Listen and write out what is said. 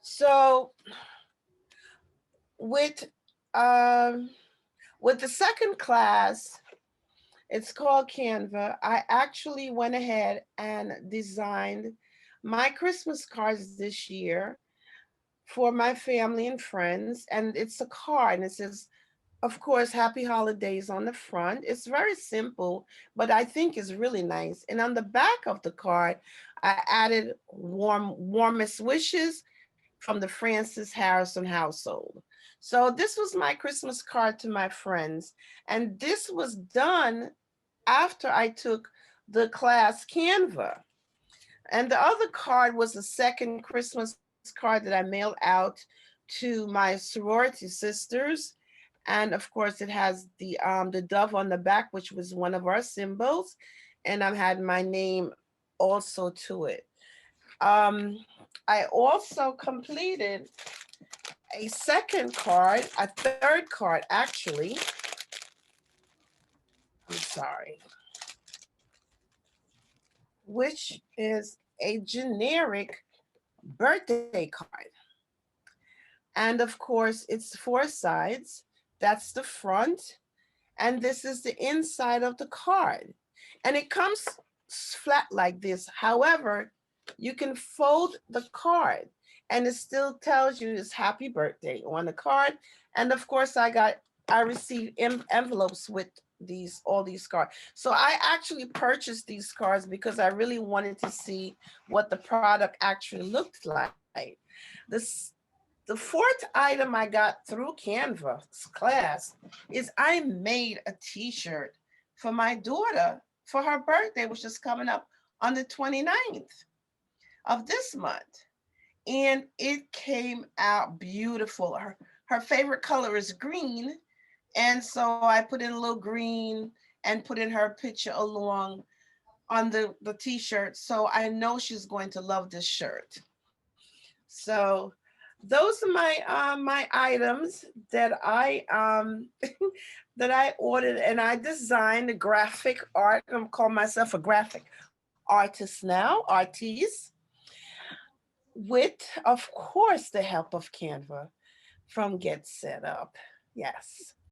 So with um, with the second class, it's called Canva. I actually went ahead and designed my Christmas cards this year for my family and friends. And it's a card and it says, of course, happy holidays on the front. It's very simple, but I think it's really nice. And on the back of the card, I added warmest wishes from the Francis-Harrison household. So this was my Christmas card to my friends. And this was done after I took the class Canva. And the other card was a second Christmas card that I mailed out to my sorority sisters. And of course, it has the dove on the back, which was one of our symbols. And I had my name also to it. I also completed a second card, a third card actually. I'm sorry, which is a generic birthday card. And of course, it's four sides. That's the front. And this is the inside of the card. And it comes flat like this. However, you can fold the card and it still tells you it's happy birthday on the card. And of course, I received envelopes with all these cards. So I actually purchased these cards because I really wanted to see what the product actually looked like. This the fourth item I got through Canva's class is I made a t-shirt for my daughter for her birthday, which is coming up on the 29th of this month. And it came out beautiful. Her favorite color is green. And so I put in a little green and put in her picture along on the t-shirt. So I know she's going to love this shirt. So those are my items that I that I ordered, and I designed the graphic art. I'm calling myself a graphic artist now, artiste, with of course the help of Canva from Get Set Up. Yes.